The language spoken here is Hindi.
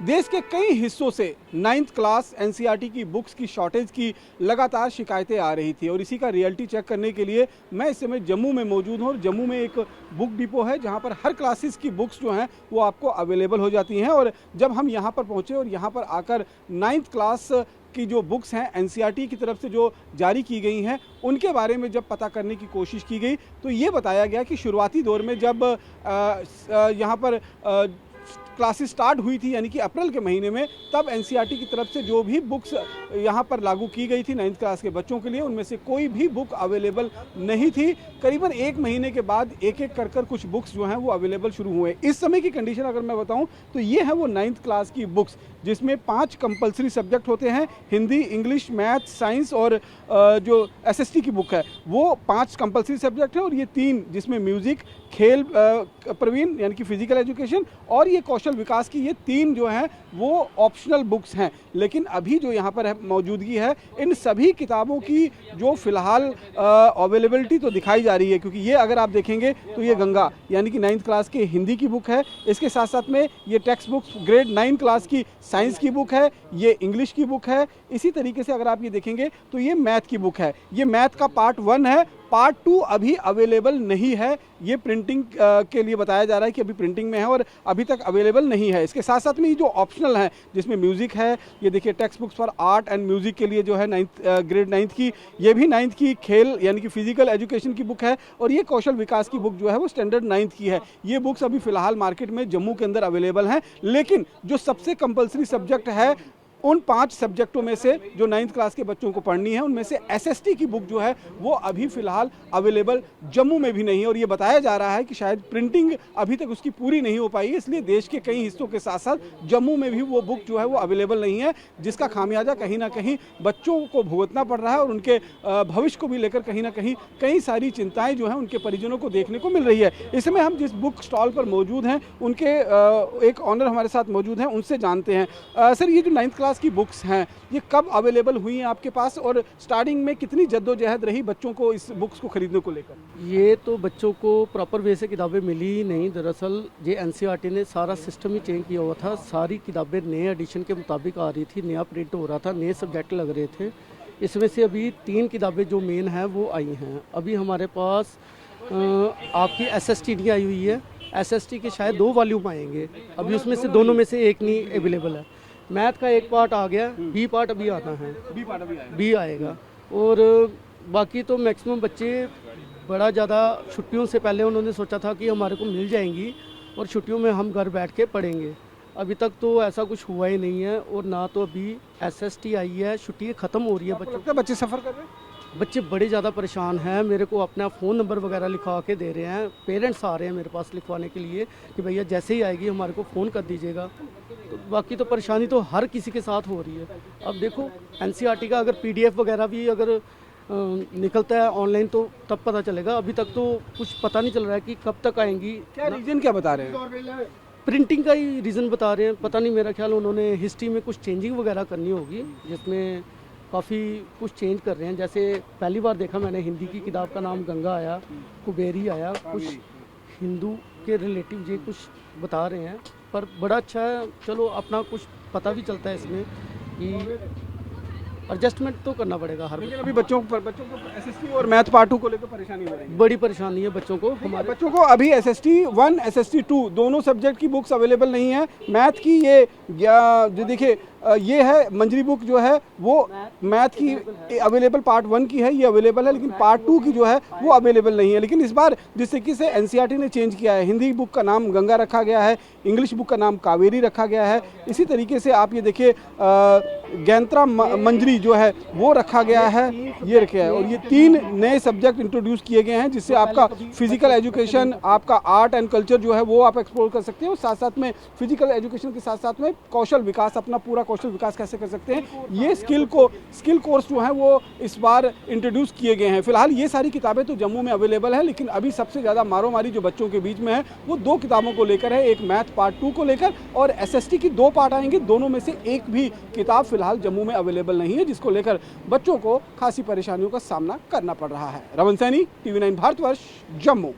देश के कई हिस्सों से 9th क्लास एनसीईआरटी की बुक्स की शॉर्टेज की लगातार शिकायतें आ रही थी और इसी का रियलिटी चेक करने के लिए मैं इस समय जम्मू में मौजूद हूँ और जम्मू में एक बुक डिपो है जहाँ पर हर क्लासेस की बुक्स जो हैं वो आपको अवेलेबल हो जाती हैं। और जब हम यहाँ पर पहुँचे और यहाँ पर आकर 9th क्लास की जो बुक्स हैं एनसीईआरटी की तरफ से जो जारी की गई हैं उनके बारे में जब पता करने की कोशिश की गई तो ये बताया गया कि शुरुआती दौर में जब यहाँ पर क्लासेस स्टार्ट हुई थी यानी कि अप्रैल के महीने में, तब एनसीईआरटी की तरफ से जो भी बुक्स यहाँ पर लागू की गई थी 9th क्लास के बच्चों के लिए उनमें से कोई भी बुक अवेलेबल नहीं थी। करीबन एक महीने के बाद एक एक कर कुछ बुक्स जो हैं वो अवेलेबल शुरू हुए। इस समय की कंडीशन अगर मैं बताऊं तो ये है वो 9th क्लास की बुक्स जिसमें 5 कंपलसरी सब्जेक्ट होते हैं, हिंदी, इंग्लिश, मैथ, साइंस और जो एसएसटी की बुक है वो 5 कंपलसरी सब्जेक्ट है और ये 3 जिसमें म्यूज़िक, खेल प्रवीण यानी कि फिजिकल एजुकेशन और ये कौशल विकास की ये 3 जो हैं वो ऑप्शनल बुक्स हैं। लेकिन अभी जो यहाँ पर मौजूदगी है इन सभी किताबों की जो फिलहाल अवेलेबिलिटी तो दिखाई जा रही है, क्योंकि ये अगर आप देखेंगे तो ये गंगा यानी कि 9th क्लास के हिंदी की बुक है, इसके साथ साथ में ये टेक्स्ट बुक्स ग्रेड 9 क्लास की साइंस की बुक है, ये इंग्लिश की बुक है। इसी तरीके से अगर आप ये देखेंगे तो ये मैथ की बुक है, ये मैथ का पार्ट 1 है, पार्ट 2 अभी अवेलेबल नहीं है। ये प्रिंटिंग के लिए बताया जा रहा है कि अभी प्रिंटिंग में है और अभी तक अवेलेबल नहीं है। इसके साथ साथ में ये जो ऑप्शनल है जिसमें म्यूज़िक है, ये देखिए text books for art and music के लिए जो है ग्रेड 9th की, ये भी 9th की खेल यानी कि फिजिकल एजुकेशन की बुक है और ये कौशल विकास की बुक जो है वो स्टैंडर्ड 9th की है। ये बुक्स अभी फ़िलहाल मार्केट में जम्मू के अंदर अवेलेबल हैं। लेकिन जो सबसे कंपलसरी सब्जेक्ट है उन 5 सब्जेक्टों में से जो 9th क्लास के बच्चों को पढ़नी है उनमें से एसएसटी की बुक जो है वो अभी फ़िलहाल अवेलेबल जम्मू में भी नहीं है और ये बताया जा रहा है कि शायद प्रिंटिंग अभी तक उसकी पूरी नहीं हो पाई है, इसलिए देश के कई हिस्सों के साथ साथ जम्मू में भी वो बुक जो है वो अवेलेबल नहीं है, जिसका खामियाजा कहीं ना कहीं बच्चों को भुगतना पड़ रहा है और उनके भविष्य को भी लेकर कहीं ना कहीं कई सारी चिंताएँ जो हैं उनके परिजनों को देखने को मिल रही है। इस समय हम जिस बुक स्टॉल पर मौजूद हैं उनके एक ऑनर हमारे साथ मौजूद हैं, उनसे जानते हैं। सर, ये जो 9th क्लास की बुक्स हैं ये कब अवेलेबल हुई हैं आपके पास और स्टार्टिंग में कितनी जद्दोजहद रही बच्चों को इस बुक्स को खरीदने को लेकर? ये तो बच्चों को प्रॉपर वे से किताबें मिली ही नहीं। दरअसल ये एनसीईआरटी ने सारा सिस्टम ही चेंज किया हुआ था, सारी किताबें नए एडिशन के मुताबिक आ रही थी, नया प्रिंट हो रहा था, नए सब्जेक्ट लग रहे थे। इसमें से अभी 3 किताबें जो मेन हैं वो आई हैं। अभी हमारे पास आपकी एसएसटी नहीं आई हुई है, एसएसटी के शायद 2 वॉल्यूम आएंगे, अभी उसमें से दोनों में से एक नहीं अवेलेबल है। मैथ का एक पार्ट आ गया, बी पार्ट अभी आना है, बी आएगा और बाकी तो मैक्सिमम बच्चे बड़ा ज़्यादा छुट्टियों से पहले उन्होंने सोचा था कि हमारे को मिल जाएंगी और छुट्टियों में हम घर बैठ के पढ़ेंगे। अभी तक तो ऐसा कुछ हुआ ही नहीं है और ना तो अभी एसएसटी आई है, छुट्टी ख़त्म हो रही है। बच्चे सफ़र कर रहे हैं, बच्चे बड़े ज़्यादा परेशान हैं, मेरे को अपना फ़ोन नंबर वगैरह लिखवा के दे रहे हैं, पेरेंट्स आ रहे हैं मेरे पास लिखवाने के लिए कि भैया जैसे ही आएगी हमारे को फ़ोन कर दीजिएगा। तो बाकी तो परेशानी तो हर किसी के साथ हो रही है। अब देखो एनसीईआरटी का अगर पीडीएफ वगैरह भी अगर निकलता है ऑनलाइन तो तब पता चलेगा, अभी तक तो कुछ पता नहीं चल रहा है कि कब तक आएंगी। क्या रीज़न क्या बता रहे हैं? प्रिंटिंग का ही रीज़न बता रहे हैं, पता नहीं, मेरा ख्याल उन्होंने हिस्ट्री में कुछ चेंजिंग वगैरह करनी होगी जिसमें काफ़ी कुछ चेंज कर रहे हैं। जैसे पहली बार देखा मैंने हिंदी की किताब का नाम गंगा आया, कुबेरी आया, कुछ हिंदू के रिलेटिव ये कुछ बता रहे हैं, पर बड़ा अच्छा है। चलो अपना कुछ पता भी चलता है इसमें कि एडजस्टमेंट तो करना पड़ेगा हर। लेकिन अभी बच्चों को एसएसटी और मैथ पार्ट 2 को लेकर परेशानी हो रही है, बड़ी परेशानी है बच्चों को। हमारे बच्चों को अभी एसएसटी 1 एसएसटी 2 दोनों सब्जेक्ट की बुक्स अवेलेबल नहीं है। मैथ की ये जो देखिए ये है मंजरी बुक जो है वो मैथ की अवेलेबल पार्ट 1 की है, ये अवेलेबल है, लेकिन पार्ट 2 की जो है वो अवेलेबल नहीं है। लेकिन इस बार जिस तरीके से एनसीईआरटी ने चेंज किया है, हिंदी बुक का नाम गंगा रखा गया है, इंग्लिश बुक का नाम कावेरी रखा गया है, इसी तरीके से आप ये देखिए गैंत्रा मंजरी जो है वो रखा गया है, ये रखा है और ये 3 नए सब्जेक्ट इंट्रोड्यूस किए गए हैं जिससे आपका फिजिकल एजुकेशन, आपका आर्ट एंड कल्चर जो है वो आप एक्सप्लोर कर सकते हैं और साथ साथ में फिजिकल एजुकेशन के साथ साथ में कौशल विकास, अपना पूरा कौशल विकास कैसे कर सकते हैं, ये स्किल कोर्स जो है वो इस बार इंट्रोड्यूस किए गए हैं। फिलहाल ये सारी किताबें तो जम्मू में अवेलेबल है, लेकिन अभी सबसे ज़्यादा मारोमारी जो बच्चों के बीच में है वो 2 किताबों को लेकर है, एक मैथ पार्ट 2 को लेकर और एसएसटी की 2 पार्ट आएंगे, दोनों में से एक भी किताब फिलहाल जम्मू में अवेलेबल नहीं है, जिसको लेकर बच्चों को खासी परेशानियों का सामना करना पड़ रहा है। रमन सैनी, TV9 भारतवर्ष, जम्मू।